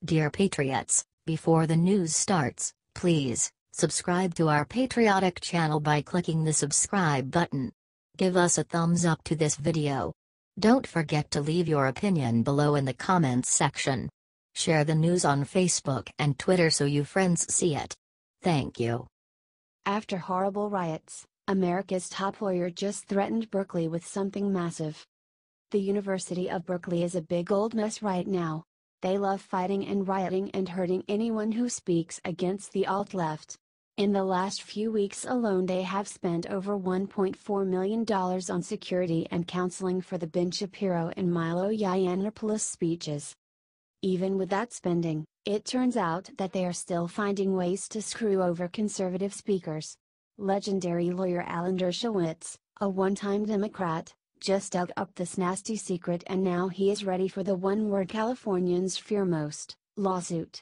Dear Patriots, before the news starts, please subscribe to our patriotic channel by clicking the subscribe button. Give us a thumbs up to this video. Don't forget to leave your opinion below in the comments section. Share the news on Facebook and Twitter so your friends see it. Thank you. After horrible riots, America's top lawyer just threatened Berkeley with something massive. The University of Berkeley is a big old mess right now. They love fighting and rioting and hurting anyone who speaks against the alt-left. In the last few weeks alone they have spent over $1.4 million on security and counseling for the Ben Shapiro and Milo Yiannopolus speeches. Even with that spending, it turns out that they are still finding ways to screw over conservative speakers. Legendary lawyer Alan Dershowitz, a one-time Democrat, just dug up this nasty secret and now he is ready for the one word Californians fear most, lawsuit.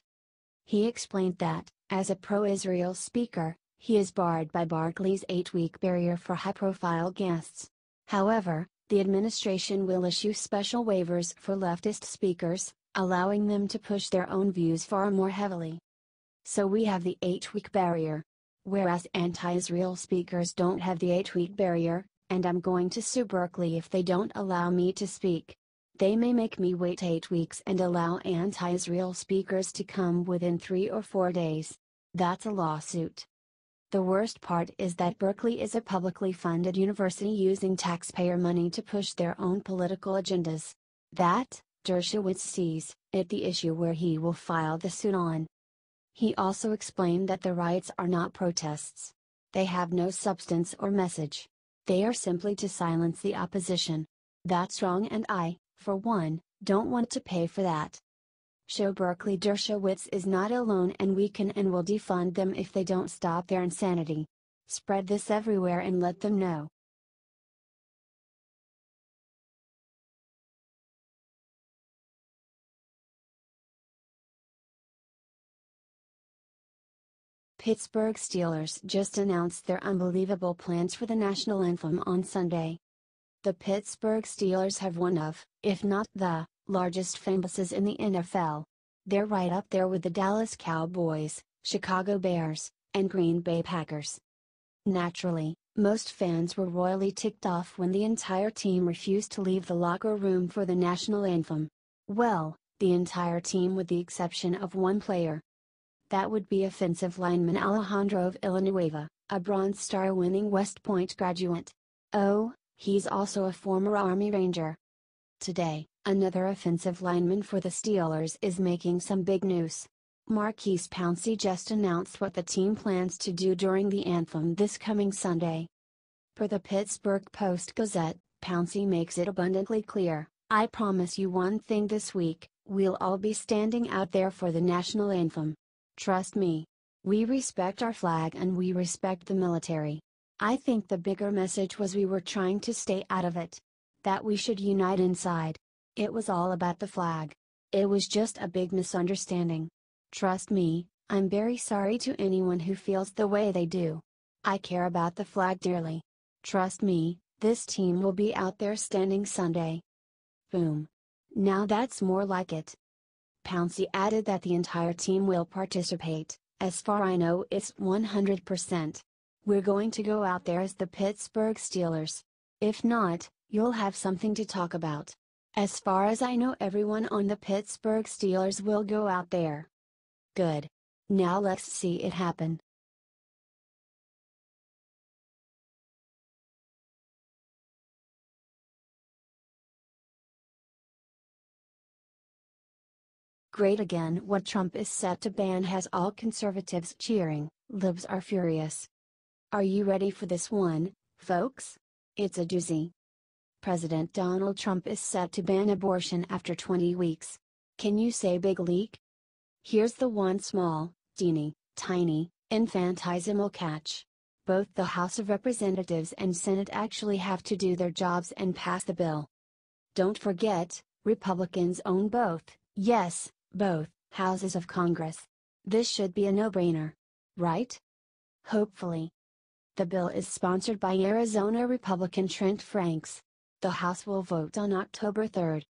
He explained that, as a pro-Israel speaker, he is barred by Berkeley's 8-week barrier for high-profile guests. However, the administration will issue special waivers for leftist speakers, allowing them to push their own views far more heavily. So we have the 8-week barrier. Whereas anti-Israel speakers don't have the 8-week barrier, and I'm going to sue Berkeley if they don't allow me to speak. They may make me wait 8 weeks and allow anti-Israel speakers to come within 3 or 4 days. That's a lawsuit. The worst part is that Berkeley is a publicly funded university using taxpayer money to push their own political agendas. That, Dershowitz sees it the issue where he will file the suit on. He also explained that the riots are not protests. They have no substance or message. They are simply to silence the opposition. That's wrong and I, for one, don't want to pay for that. Show Berkeley Dershowitz is not alone and we can and will defund them if they don't stop their insanity. Spread this everywhere and let them know. Pittsburgh Steelers just announced their unbelievable plans for the national anthem on Sunday. The Pittsburgh Steelers have one of, if not the, largest fan bases in the NFL. They're right up there with the Dallas Cowboys, Chicago Bears, and Green Bay Packers. Naturally, most fans were royally ticked off when the entire team refused to leave the locker room for the national anthem. Well, the entire team with the exception of one player. That would be offensive lineman Alejandro Villanueva, a Bronze Star winning West Point graduate. Oh, he's also a former Army Ranger. Today, another offensive lineman for the Steelers is making some big news. Maurkice Pouncey just announced what the team plans to do during the anthem this coming Sunday. Per the Pittsburgh Post-Gazette, Pouncey makes it abundantly clear, "I promise you one thing this week, we'll all be standing out there for the national anthem. Trust me. We respect our flag and we respect the military. I think the bigger message was we were trying to stay out of it. That we should unite inside. It was all about the flag. It was just a big misunderstanding. Trust me, I'm very sorry to anyone who feels the way they do. I care about the flag dearly. Trust me, this team will be out there standing Sunday." Boom. Now that's more like it. Pouncey added that the entire team will participate. "As far I know it's 100%. We're going to go out there as the Pittsburgh Steelers. If not, you'll have something to talk about. As far as I know everyone on the Pittsburgh Steelers will go out there." Good. Now let's see it happen. Great again. What Trump is set to ban has all conservatives cheering, libs are furious. Are you ready for this one, folks? It's a doozy. President Donald Trump is set to ban abortion after 20 weeks. Can you say big leak? Here's the one small, teeny, tiny, infinitesimal catch. Both the House of Representatives and Senate actually have to do their jobs and pass the bill. Don't forget, Republicans own both, yes, both, houses of Congress. This should be a no-brainer. Right? Hopefully. The bill is sponsored by Arizona Republican Trent Franks. The House will vote on October 3rd.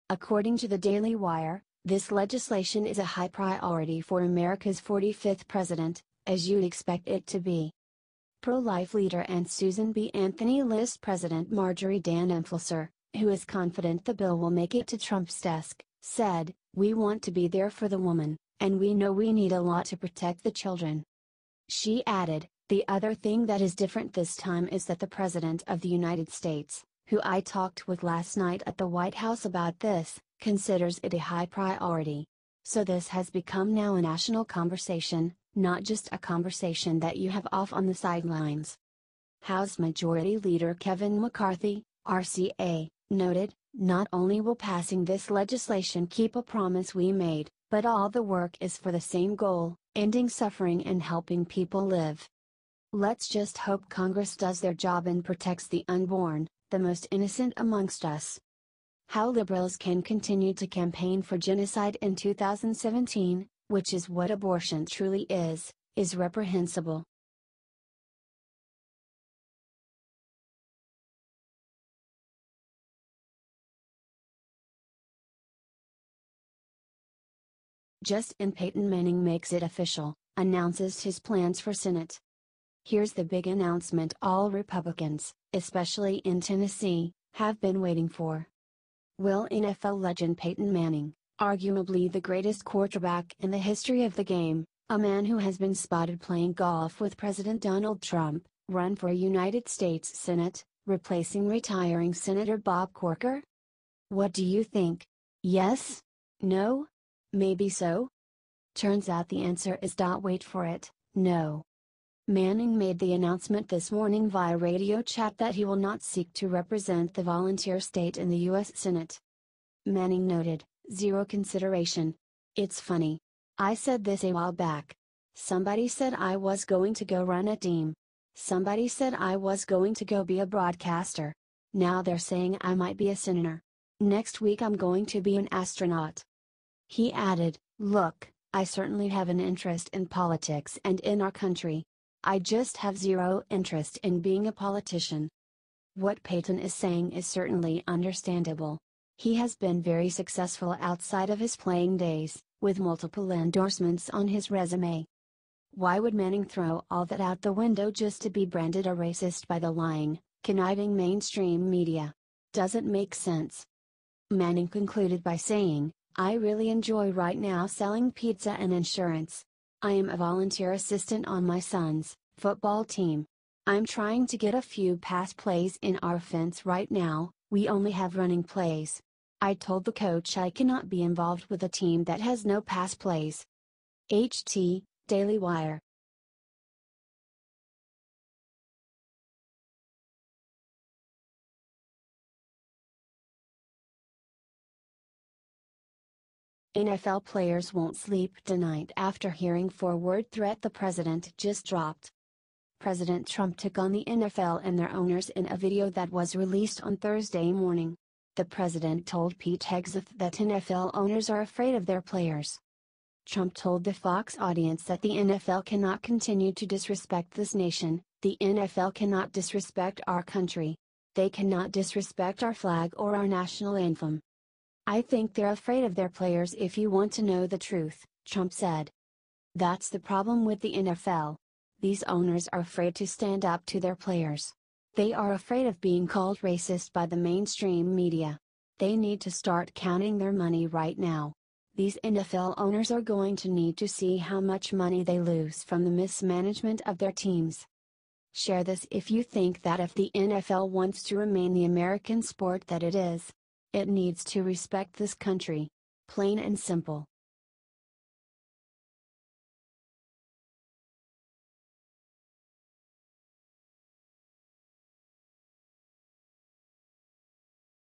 According to the Daily Wire, This legislation is a high priority for America's 45th president, as you'd expect it to be. Pro-life leader and Susan B. Anthony List President Marjorie Dannenfelser, who is confident the bill will make it to Trump's desk, said, "We want to be there for the woman, and we know we need a lot to protect the children." She added, "The other thing that is different this time is that the President of the United States, who I talked with last night at the White House about this, considers it a high priority. So this has become now a national conversation, not just a conversation that you have off on the sidelines." House Majority Leader Kevin McCarthy, RCA, noted, "Not only will passing this legislation keep a promise we made, but all the work is for the same goal, ending suffering and helping people live. Let's just hope Congress does their job and protects the unborn, the most innocent amongst us." How liberals can continue to campaign for genocide in 2017, which is what abortion truly is reprehensible. Just in Peyton Manning makes it official, announces his plans for Senate. Here's the big announcement all Republicans, especially in Tennessee, have been waiting for. Will NFL legend Peyton Manning, arguably the greatest quarterback in the history of the game, a man who has been spotted playing golf with President Donald Trump, run for a United States Senate, replacing retiring Senator Bob Corker? What do you think? Yes? No? Maybe so? Turns out the answer is wait for it, no. Manning made the announcement this morning via radio chat that he will not seek to represent the volunteer state in the U.S. Senate. Manning noted, "Zero consideration. It's funny. I said this a while back. Somebody said I was going to go run a team. Somebody said I was going to go be a broadcaster. Now they're saying I might be a senator. Next week I'm going to be an astronaut." He added, "Look, I certainly have an interest in politics and in our country. I just have zero interest in being a politician." What Peyton is saying is certainly understandable. He has been very successful outside of his playing days, with multiple endorsements on his resume. Why would Manning throw all that out the window just to be branded a racist by the lying, conniving mainstream media? Doesn't make sense. Manning concluded by saying, "I really enjoy right now selling pizza and insurance. I am a volunteer assistant on my son's football team. I'm trying to get a few pass plays in our offense right now, we only have running plays. I told the coach I cannot be involved with a team that has no pass plays." HT, Daily Wire. NFL players won't sleep tonight after hearing forward threat the president just dropped. President Trump took on the NFL and their owners in a video that was released on Thursday morning. The president told Pete Hegseth that NFL owners are afraid of their players. Trump told the Fox audience that the NFL cannot continue to disrespect this nation, the NFL cannot disrespect our country. They cannot disrespect our flag or our national anthem. "I think they're afraid of their players if you want to know the truth," Trump said. "That's the problem with the NFL. These owners are afraid to stand up to their players. They are afraid of being called racist by the mainstream media. They need to start counting their money right now. These NFL owners are going to need to see how much money they lose from the mismanagement of their teams." Share this if you think that if the NFL wants to remain the American sport that it is, it needs to respect this country. Plain and simple.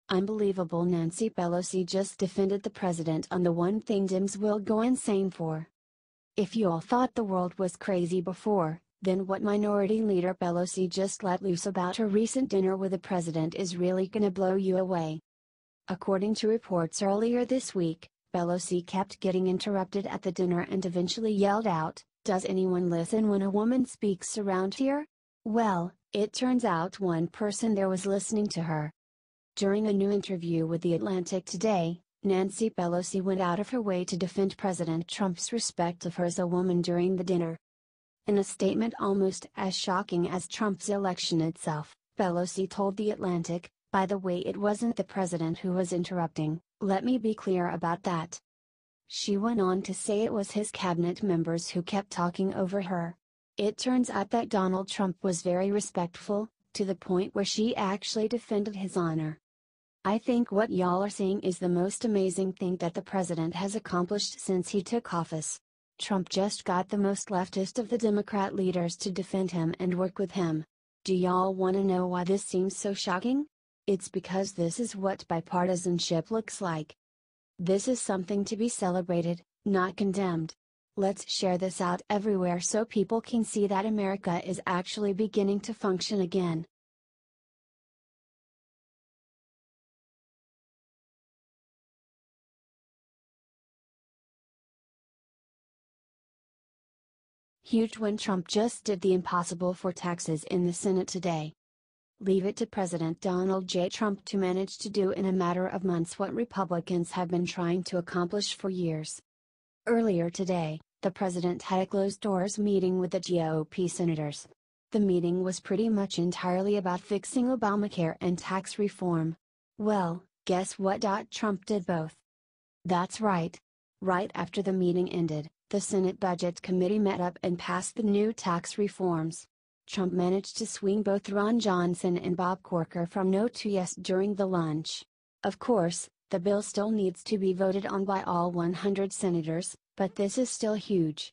Unbelievable. Nancy Pelosi just defended the president on the one thing Dems will go insane for. If you all thought the world was crazy before, then what Minority Leader Pelosi just let loose about her recent dinner with the president is really gonna blow you away. According to reports earlier this week, Pelosi kept getting interrupted at the dinner and eventually yelled out, "Does anyone listen when a woman speaks around here?" Well, it turns out one person there was listening to her. During a new interview with The Atlantic today, Nancy Pelosi went out of her way to defend President Trump's respect of her as a woman during the dinner. In a statement almost as shocking as Trump's election itself, Pelosi told The Atlantic, "By the way, it wasn't the president who was interrupting, let me be clear about that." She went on to say it was his cabinet members who kept talking over her. It turns out that Donald Trump was very respectful, to the point where she actually defended his honor. "I think what y'all are seeing is the most amazing thing that the president has accomplished since he took office. Trump just got the most leftist of the Democrat leaders to defend him and work with him. Do y'all want to know why this seems so shocking? It's because this is what bipartisanship looks like. This is something to be celebrated, not condemned. Let's share this out everywhere so people can see that America is actually beginning to function again." Huge when Trump just did the impossible for taxes in the Senate today. Leave it to President Donald J. Trump to manage to do in a matter of months what Republicans have been trying to accomplish for years. Earlier today, the president had a closed-doors meeting with the GOP senators. The meeting was pretty much entirely about fixing Obamacare and tax reform. Well, guess what? Trump did both. That's right. Right after the meeting ended, the Senate Budget Committee met up and passed the new tax reforms. Trump managed to swing both Ron Johnson and Bob Corker from no to yes during the lunch. Of course, the bill still needs to be voted on by all 100 senators, but this is still huge.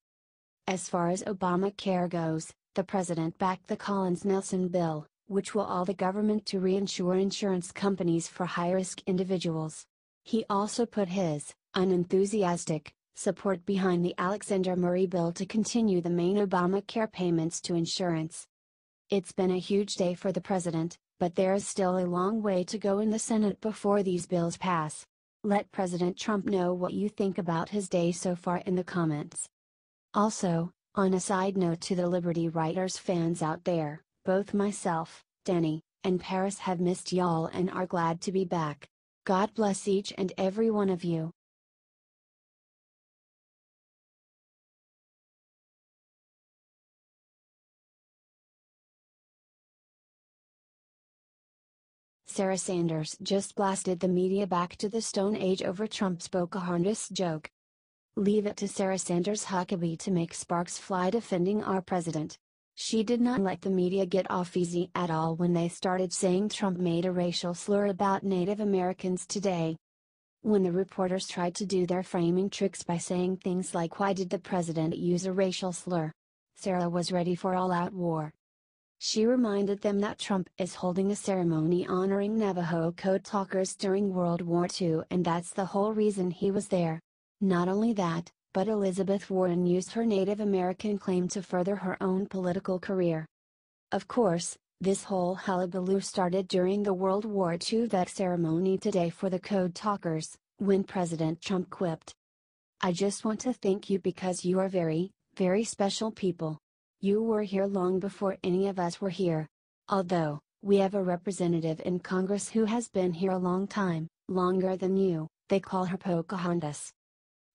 As far as Obamacare goes, the president backed the Collins-Nelson bill, which will allow the government to reinsure insurance companies for high-risk individuals. He also put his, unenthusiastic, support behind the Alexander Murray bill to continue the main Obamacare payments to insurance. It's been a huge day for the president, but there is still a long way to go in the Senate before these bills pass. Let President Trump know what you think about his day so far in the comments. Also, on a side note to the Liberty Writers fans out there, both myself, Danny, and Paris have missed y'all and are glad to be back. God bless each and every one of you. Sarah Sanders just blasted the media back to the Stone Age over Trump's Pocahontas joke. Leave it to Sarah Sanders Huckabee to make sparks fly defending our president. She did not let the media get off easy at all when they started saying Trump made a racial slur about Native Americans today. When the reporters tried to do their framing tricks by saying things like "Why did the president use a racial slur?" Sarah was ready for all-out war. She reminded them that Trump is holding a ceremony honoring Navajo code talkers during World War II and that's the whole reason he was there. Not only that, but Elizabeth Warren used her Native American claim to further her own political career. Of course, this whole hullabaloo started during the World War II vet ceremony today for the code talkers, when President Trump quipped, "I just want to thank you because you are very, very special people. You were here long before any of us were here. Although, we have a representative in Congress who has been here a long time, longer than you, they call her Pocahontas."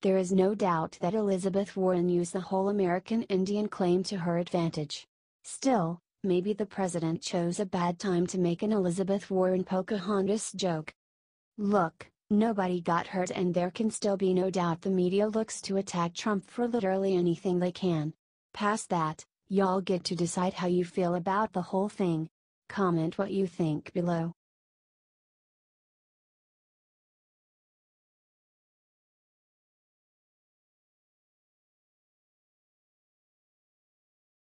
There is no doubt that Elizabeth Warren used the whole American Indian claim to her advantage. Still, maybe the president chose a bad time to make an Elizabeth Warren Pocahontas joke. Look, nobody got hurt and there can still be no doubt the media looks to attack Trump for literally anything they can. Past that, y'all get to decide how you feel about the whole thing. Comment what you think below.